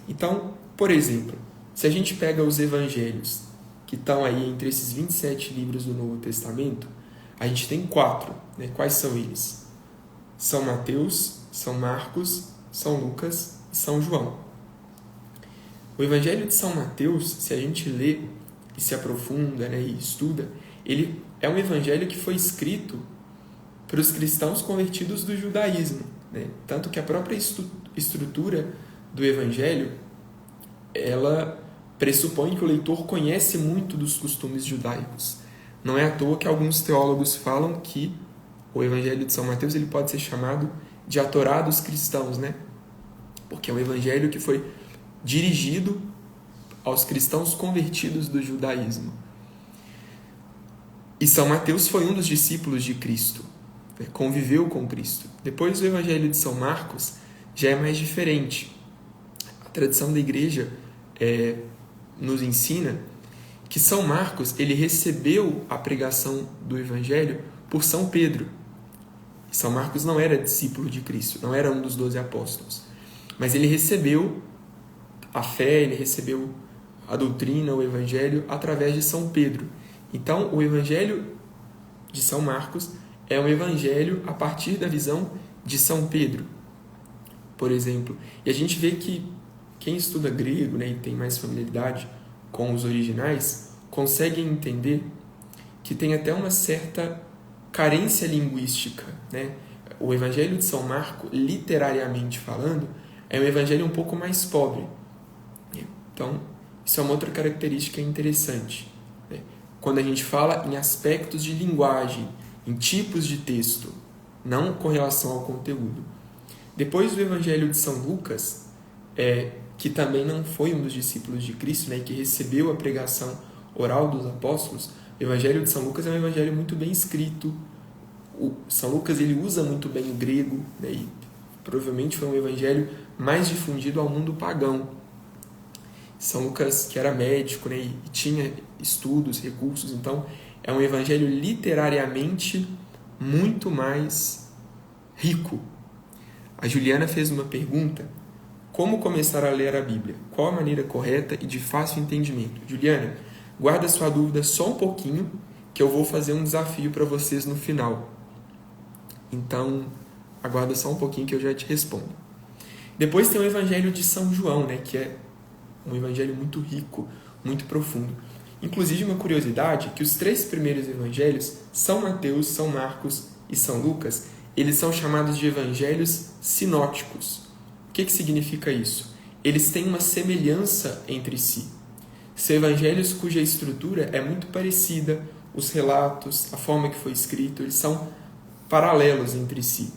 Então, por exemplo, se a gente pega os evangelhos, que estão aí entre esses 27 livros do Novo Testamento, a gente tem 4. Quais são eles? São Mateus, São Marcos, São Lucas e São João. O Evangelho de São Mateus, se a gente lê e se aprofunda, e estuda, ele é um evangelho que foi escrito para os cristãos convertidos do judaísmo. Tanto que a própria estrutura do evangelho, ela pressupõe que o leitor conhece muito dos costumes judaicos. Não é à toa que alguns teólogos falam que o Evangelho de São Mateus ele pode ser chamado de a Torá dos cristãos, porque é um evangelho que foi dirigido aos cristãos convertidos do judaísmo. E São Mateus foi um dos discípulos de Cristo, conviveu com Cristo. Depois o evangelho de São Marcos já é mais diferente. A tradição da igreja nos ensina que São Marcos ele recebeu a pregação do evangelho por São Pedro. E São Marcos não era discípulo de Cristo, não era um dos 12 apóstolos. Mas ele recebeu a fé, ele recebeu a doutrina, o evangelho, através de São Pedro. Então, o evangelho de São Marcos é um evangelho a partir da visão de São Pedro, por exemplo. E a gente vê que quem estuda grego, né, e tem mais familiaridade com os originais, consegue entender que tem até uma certa carência linguística, né? O evangelho de São Marcos, literariamente falando, é um evangelho um pouco mais pobre. Então, isso é uma outra característica interessante, né? Quando a gente fala em aspectos de linguagem, em tipos de texto, não com relação ao conteúdo. Depois do evangelho de São Lucas, que também não foi um dos discípulos de Cristo, né, que recebeu a pregação oral dos apóstolos, o evangelho de São Lucas é um evangelho muito bem escrito. São Lucas ele usa muito bem o grego, né, e provavelmente foi um evangelho mais difundido ao mundo pagão. São Lucas, que era médico, né, e tinha estudos, recursos, então é um evangelho literariamente muito mais rico. A Juliana fez uma pergunta: como começar a ler a Bíblia? Qual a maneira correta e de fácil entendimento? Juliana, guarda sua dúvida só um pouquinho, que eu vou fazer um desafio para vocês no final. Então, aguarda só um pouquinho que eu já te respondo. Depois tem o Evangelho de São João, né, que é um evangelho muito rico, muito profundo. Inclusive, uma curiosidade, que os 3 primeiros evangelhos, São Mateus, São Marcos e São Lucas, eles são chamados de evangelhos sinóticos. O que significa isso? Eles têm uma semelhança entre si. São evangelhos cuja estrutura é muito parecida, os relatos, a forma que foi escrito, eles são paralelos entre si.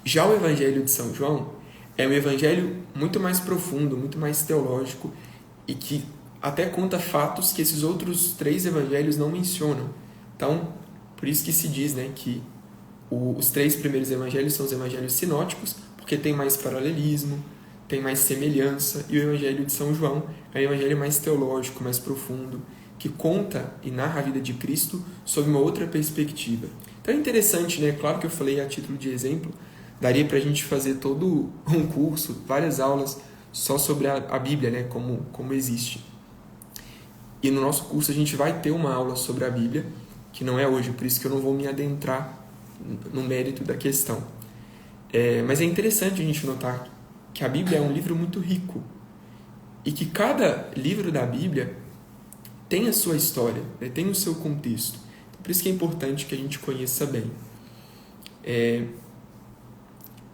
Já o evangelho de São João é um evangelho muito mais profundo, muito mais teológico e que até conta fatos que esses outros 3 evangelhos não mencionam. Então, por isso que se diz, né, que os 3 primeiros evangelhos são os evangelhos sinóticos, porque tem mais paralelismo, tem mais semelhança, e o evangelho de São João é um evangelho mais teológico, mais profundo, que conta e narra a vida de Cristo sob uma outra perspectiva. Então é interessante, né? Claro que eu falei a título de exemplo, daria para a gente fazer todo um curso, várias aulas só sobre a Bíblia, né? Como existe. E no nosso curso a gente vai ter uma aula sobre a Bíblia, que não é hoje, por isso que eu não vou me adentrar no mérito da questão. Mas é interessante a gente notar que a Bíblia é um livro muito rico e que cada livro da Bíblia tem a sua história, né? Tem o seu contexto. Por isso que é importante que a gente conheça bem.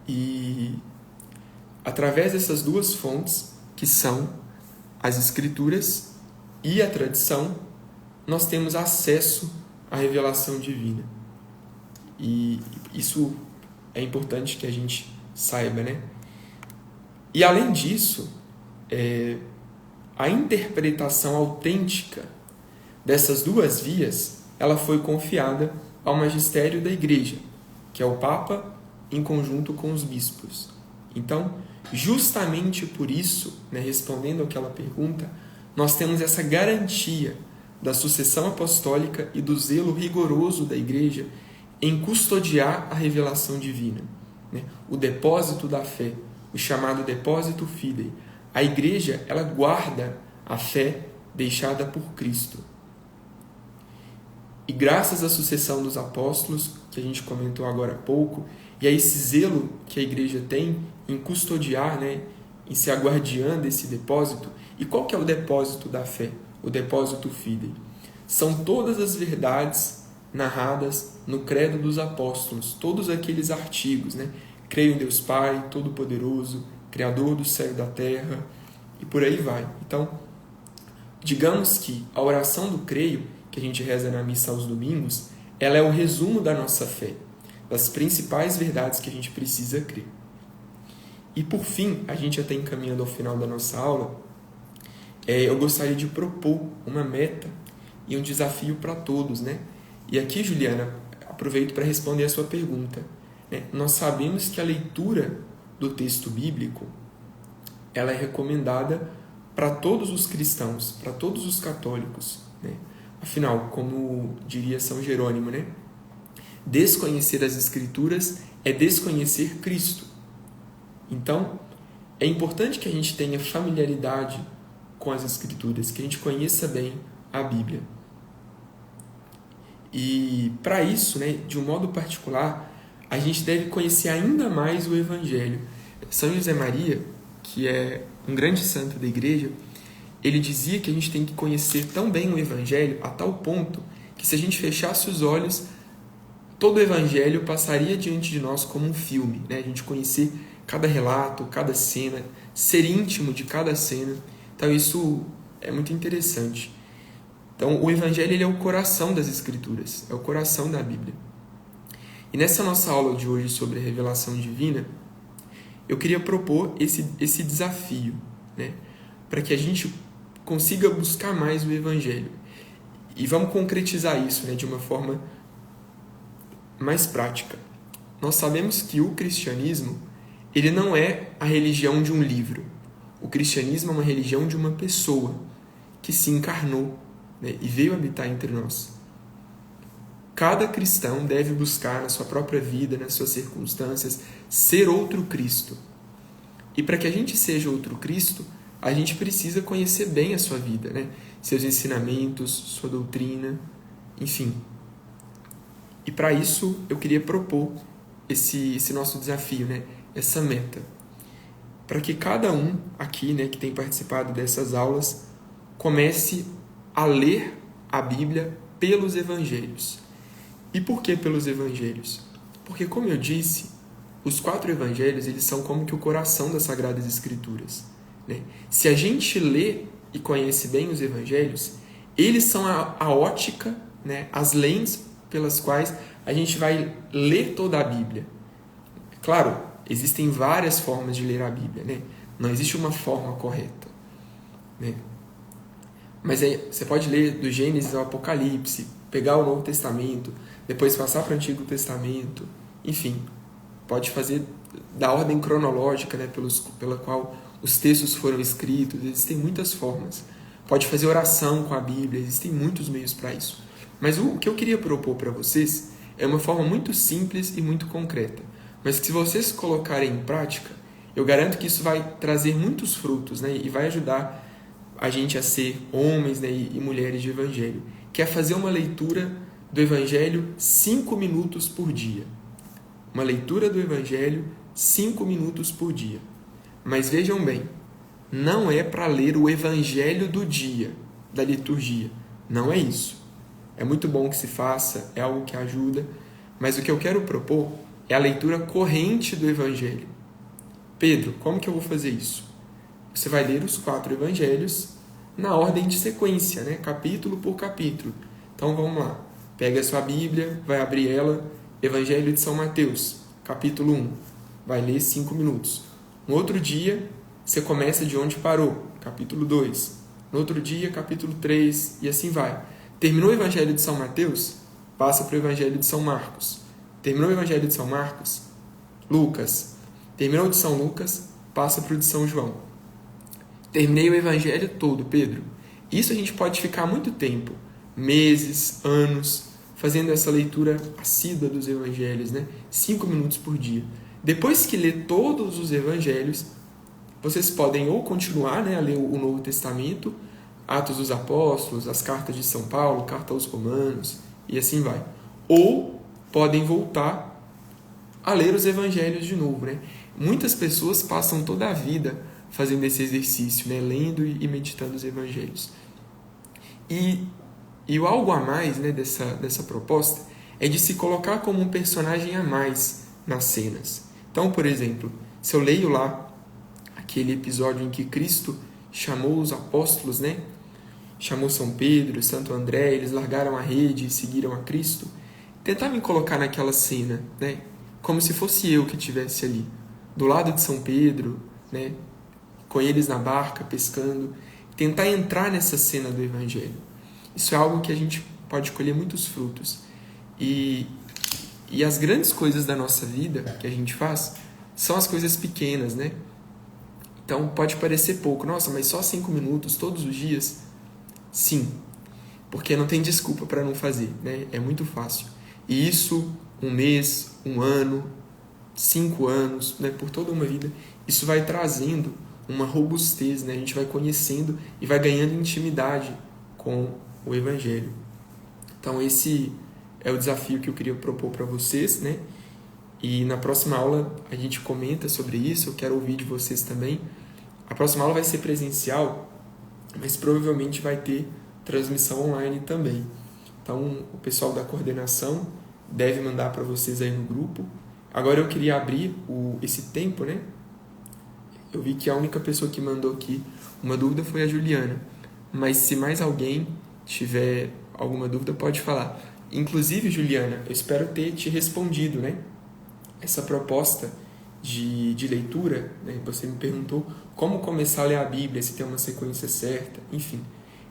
E através dessas 2 fontes, que são as Escrituras e a tradição, nós temos acesso à revelação divina. E isso é importante que a gente saiba, né? E além disso, a interpretação autêntica dessas 2 vias, ela foi confiada ao magistério da Igreja, que é o Papa em conjunto com os bispos. Então, justamente por isso, né, respondendo àquela pergunta, nós temos essa garantia da sucessão apostólica e do zelo rigoroso da Igreja em custodiar a revelação divina, né? O depósito da fé, o chamado depósito fidei. A Igreja, ela guarda a fé deixada por Cristo. E graças à sucessão dos apóstolos, que a gente comentou agora há pouco, e a esse zelo que a Igreja tem em custodiar, né, em ser a guardiã desse depósito. E qual que é o depósito da fé? O depósito fidei. São todas as verdades narradas no credo dos apóstolos, todos aqueles artigos, né? Creio em Deus Pai, Todo-Poderoso, Criador do céu e da terra, e por aí vai. Então, digamos que a oração do creio, que a gente reza na missa aos domingos, ela é o resumo da nossa fé, das principais verdades que a gente precisa crer. E por fim, a gente já está encaminhando ao final da nossa aula, eu gostaria de propor uma meta e um desafio para todos, né? E aqui, Juliana, aproveito para responder a sua pergunta, né? Nós sabemos que a leitura do texto bíblico ela é recomendada para todos os cristãos, para todos os católicos, né? Afinal, como diria São Jerônimo, né? Desconhecer as Escrituras é desconhecer Cristo. Então, é importante que a gente tenha familiaridade com as Escrituras, que a gente conheça bem a Bíblia. E para isso, né, de um modo particular, a gente deve conhecer ainda mais o Evangelho. São José Maria, que é um grande santo da Igreja, ele dizia que a gente tem que conhecer tão bem o Evangelho a tal ponto que se a gente fechasse os olhos, todo o Evangelho passaria diante de nós como um filme, né? A gente conhecer cada relato, cada cena, ser íntimo de cada cena. Então isso é muito interessante. Então o Evangelho ele é o coração das Escrituras, é o coração da Bíblia. E nessa nossa aula de hoje sobre a revelação divina, eu queria propor esse desafio, né? Para que a gente consiga buscar mais o Evangelho. E vamos concretizar isso, né, de uma forma mais prática. Nós sabemos que o cristianismo ele não é a religião de um livro. O cristianismo é uma religião de uma pessoa que se encarnou, né, e veio habitar entre nós. Cada cristão deve buscar na sua própria vida, nas suas circunstâncias, ser outro Cristo. E para que a gente seja outro Cristo, a gente precisa conhecer bem a sua vida, né? Seus ensinamentos, sua doutrina, enfim. E para isso eu queria propor esse nosso desafio, né? Essa meta. Para que cada um aqui, né, que tem participado dessas aulas comece a ler a Bíblia pelos Evangelhos. E por que pelos Evangelhos? Porque, como eu disse, os 4 Evangelhos eles são como que o coração das Sagradas Escrituras, né? Se a gente lê e conhece bem os Evangelhos, eles são a ótica, né, as lentes pelas quais a gente vai ler toda a Bíblia. Claro, existem várias formas de ler a Bíblia, né? Não existe uma forma correta, né? Mas aí você pode ler do Gênesis ao Apocalipse, pegar o Novo Testamento, depois passar para o Antigo Testamento, enfim, pode fazer da ordem cronológica, né, pela qual os textos foram escritos, existem muitas formas. Pode fazer oração com a Bíblia, existem muitos meios para isso. Mas o que eu queria propor para vocês é uma forma muito simples e muito concreta, mas que se vocês colocarem em prática, eu garanto que isso vai trazer muitos frutos, né, e vai ajudar a gente a ser homens, né, e mulheres de Evangelho, que é fazer uma leitura do Evangelho 5 minutos por dia. Uma leitura do Evangelho 5 minutos por dia. Mas vejam bem, não é para ler o Evangelho do dia, da liturgia. Não é isso. É muito bom que se faça, é algo que ajuda, mas o que eu quero propor é a leitura corrente do Evangelho. Pedro, como que eu vou fazer isso? Você vai ler os 4 Evangelhos na ordem de sequência, né? Capítulo por capítulo. Então vamos lá. Pega a sua Bíblia, vai abrir ela, Evangelho de São Mateus, capítulo 1. Vai ler 5 minutos. No outro dia, você começa de onde parou, capítulo 2. No outro dia, capítulo 3, e assim vai. Terminou o Evangelho de São Mateus, passa para o Evangelho de São Marcos. Terminou o Evangelho de São Marcos, Lucas. Terminou o de São Lucas, passa para o de São João. Terminei o Evangelho todo, Pedro. Isso a gente pode ficar muito tempo, meses, anos, fazendo essa leitura assídua dos Evangelhos, né? 5 minutos por dia. Depois que lê todos os Evangelhos, vocês podem ou continuar, né, a ler o Novo Testamento, Atos dos Apóstolos, as cartas de São Paulo, carta aos Romanos, e assim vai. Ou podem voltar a ler os Evangelhos de novo, né? Muitas pessoas passam toda a vida fazendo esse exercício, né, lendo e meditando os Evangelhos. E o algo a mais, né, dessa proposta é de se colocar como um personagem a mais nas cenas. Então, por exemplo, se eu leio lá aquele episódio em que Cristo chamou os apóstolos, né, chamou São Pedro, Santo André, eles largaram a rede e seguiram a Cristo, tentar me colocar naquela cena, né, como se fosse eu que estivesse ali, do lado de São Pedro, né, com eles na barca, pescando, tentar entrar nessa cena do Evangelho. Isso é algo que a gente pode colher muitos frutos. E as grandes coisas da nossa vida que a gente faz são as coisas pequenas, né? Então pode parecer pouco. Nossa, mas só 5 minutos todos os dias? Sim, porque não tem desculpa para não fazer, né? É muito fácil. E isso, 1 mês, 1 ano, 5 anos, né? Por toda uma vida, isso vai trazendo uma robustez, né? A gente vai conhecendo e vai ganhando intimidade com o Evangelho. Então esse é o desafio que eu queria propor para vocês, né? E na próxima aula a gente comenta sobre isso, eu quero ouvir de vocês também. A próxima aula vai ser presencial, mas provavelmente vai ter transmissão online também. Então o pessoal da coordenação deve mandar para vocês aí no grupo. Agora eu queria abrir esse tempo, né? Eu vi que a única pessoa que mandou aqui uma dúvida foi a Juliana. Mas se mais alguém tiver alguma dúvida, pode falar. Inclusive, Juliana, eu espero ter te respondido, né? Essa proposta de leitura, né? Você me perguntou como começar a ler a Bíblia, se tem uma sequência certa, enfim.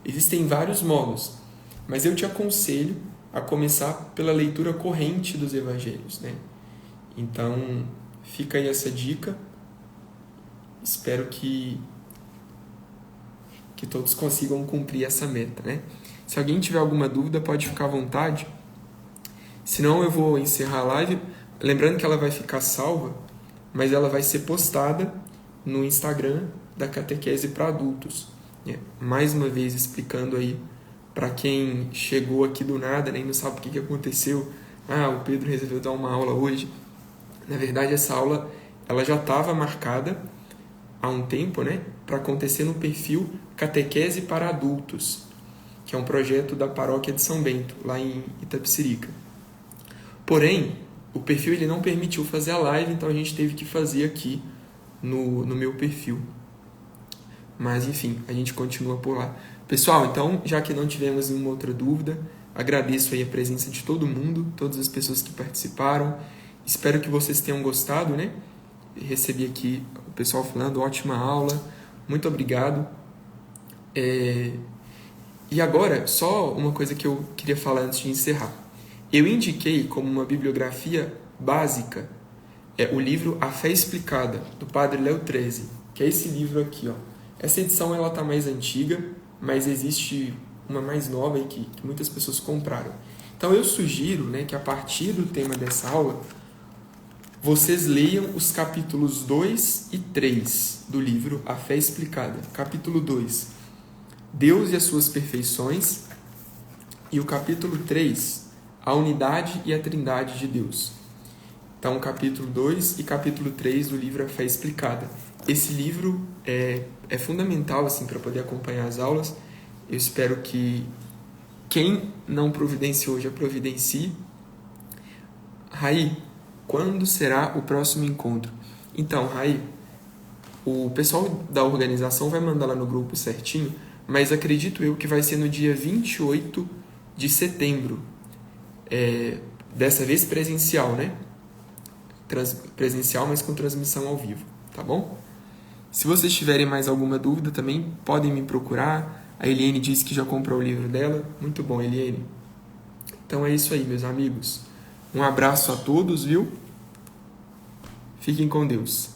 Existem vários modos, mas eu te aconselho a começar pela leitura corrente dos evangelhos, né? Então, fica aí essa dica. Espero que todos consigam cumprir essa meta, né? Se alguém tiver alguma dúvida, pode ficar à vontade. Senão eu vou encerrar a live. Lembrando que ela vai ficar salva, mas ela vai ser postada no Instagram da Catequese para Adultos. Mais uma vez explicando aí para quem chegou aqui do nada, nem não sabe o que aconteceu. O Pedro resolveu dar uma aula hoje. Na verdade, essa aula ela já estava marcada há um tempo, né, para acontecer no perfil Catequese para Adultos, que é um projeto da Paróquia de São Bento, lá em Itapecerica. Porém, o perfil ele não permitiu fazer a live, então a gente teve que fazer aqui no meu perfil. Mas, enfim, a gente continua por lá. Pessoal, então, já que não tivemos nenhuma outra dúvida, agradeço aí a presença de todo mundo, todas as pessoas que participaram. Espero que vocês tenham gostado, né? Recebi aqui o pessoal falando, ótima aula, muito obrigado. E agora, só uma coisa que eu queria falar antes de encerrar. Eu indiquei como uma bibliografia básica o livro A Fé Explicada, do Padre Léo Treze, que é esse livro aqui, ó. Essa edição ela tá mais antiga, mas existe uma mais nova aí que muitas pessoas compraram. Então eu sugiro, né, que a partir do tema dessa aula, vocês leiam os capítulos 2 e 3 do livro A Fé Explicada. Capítulo 2, Deus e as suas perfeições, e o capítulo 3, a unidade e a trindade de Deus. Então, capítulo 2 e capítulo 3 do livro A Fé Explicada. Esse livro é fundamental assim, para poder acompanhar as aulas. Eu espero que quem não providenciou já providencie. Raí, quando será o próximo encontro? Então, Raí, o pessoal da organização vai mandar lá no grupo certinho, mas acredito eu que vai ser no dia 28 de setembro. Dessa vez presencial, né? Presencial, mas com transmissão ao vivo, tá bom? Se vocês tiverem mais alguma dúvida também, podem me procurar. A Eliane disse que já comprou o livro dela. Muito bom, Eliane. Então é isso aí, meus amigos. Um abraço a todos, viu? Fiquem com Deus.